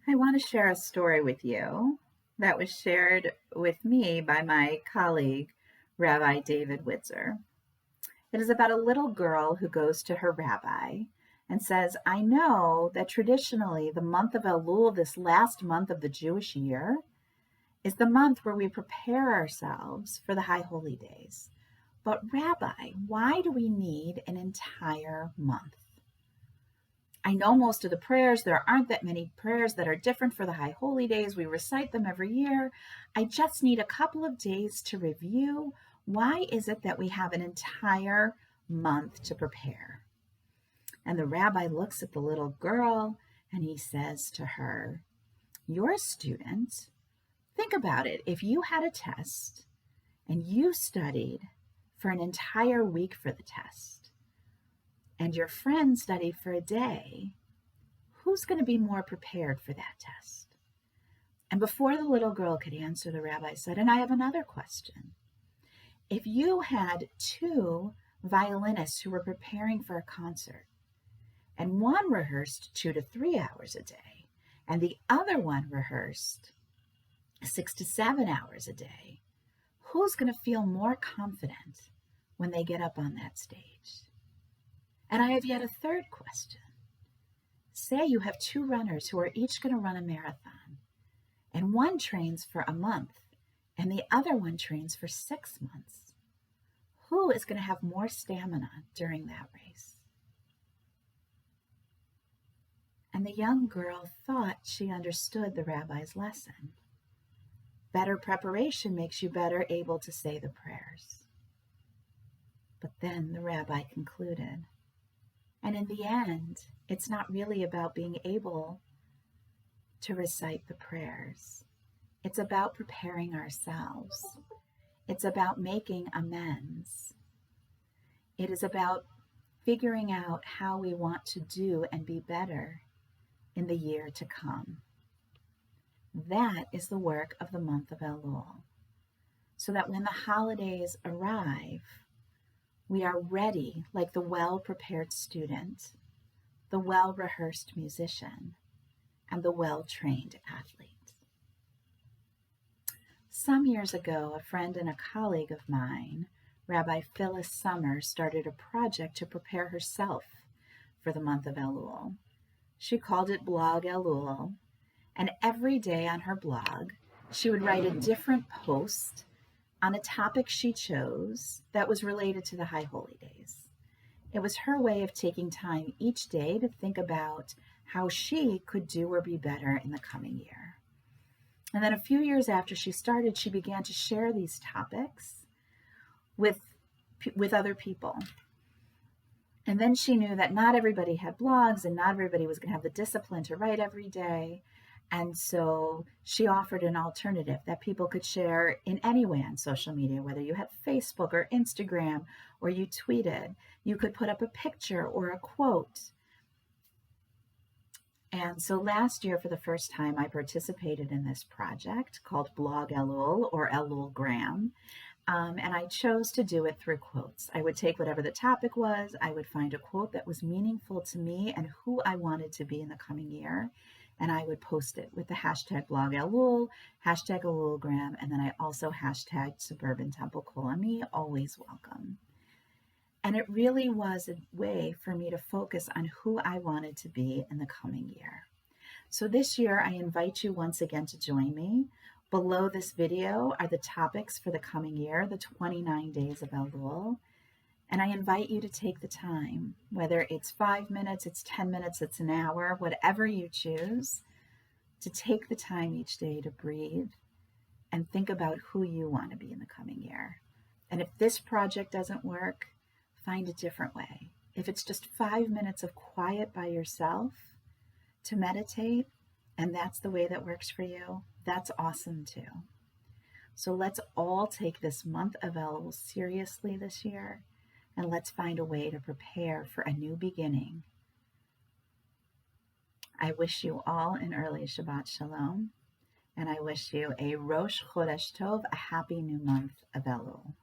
I want to share a story with you that was shared with me by my colleague, Rabbi David Witzer. It is about a little girl who goes to her rabbi and says, I know that traditionally the month of Elul, this last month of the Jewish year, is the month where we prepare ourselves for the High Holy Days. But Rabbi, why do we need an entire month? I know most of the prayers. There aren't that many prayers that are different for the High Holy Days. We recite them every year. I just need a couple of days to review. Why is it that we have an entire month to prepare? And the rabbi looks at the little girl and he says to her, you're a student. Think about it. If you had a test and you studied for an entire week for the test, and your friend studied for a day, who's going to be more prepared for that test? And before the little girl could answer, the rabbi said, and I have another question. If you had two violinists who were preparing for a concert, and one rehearsed 2 to 3 hours a day, and the other one rehearsed 6 to 7 hours a day, who's going to feel more confident when they get up on that stage? And I have yet a third question. Say you have two runners who are each going to run a marathon, and one trains for a month, and the other one trains for 6 months. Who is going to have more stamina during that race? And the young girl thought she understood the rabbi's lesson. Better preparation makes you better able to say the prayers. But then the rabbi concluded, and in the end, it's not really about being able to recite the prayers. It's about preparing ourselves. It's about making amends. It is about figuring out how we want to do and be better in the year to come. That is the work of the month of Elul. So that when the holidays arrive, we are ready like the well-prepared student, the well-rehearsed musician, and the well-trained athlete. Some years ago, a friend and a colleague of mine, Rabbi Phyllis Summers, started a project to prepare herself for the month of Elul. She called it Blog Elul, and every day on her blog, she would write a different post on a topic she chose that was related to the High Holy Days. It was her way of taking time each day to think about how she could do or be better in the coming year. And then a few years after she started, she began to share these topics with other people. And then she knew that not everybody had blogs and not everybody was going to have the discipline to write every day. And so she offered an alternative that people could share in any way on social media, whether you had Facebook or Instagram or you tweeted. You could put up a picture or a quote. And so last year, for the first time, I participated in this project called Blog Elul or Elulgram. And I chose to do it through quotes. I would take whatever the topic was. I would find a quote that was meaningful to me and who I wanted to be in the coming year. And I would post it with the hashtag Blog Elul, hashtag Elulgram, and then I also hashtagged Suburban Temple-Kol, me, always welcome. And it really was a way for me to focus on who I wanted to be in the coming year. So this year, I invite you once again to join me. Below this video are the topics for the coming year, the 29 days of Elul. And I invite you to take the time, whether it's 5 minutes, it's 10 minutes, it's an hour, whatever you choose, to take the time each day to breathe and think about who you want to be in the coming year. And if this project doesn't work, find a different way. If it's just 5 minutes of quiet by yourself to meditate, and that's the way that works for you, that's awesome too. So let's all take this month of Elul seriously this year. And let's find a way to prepare for a new beginning. I wish you all an early Shabbat Shalom, and I wish you a Rosh Chodesh Tov, a happy new month of Elul.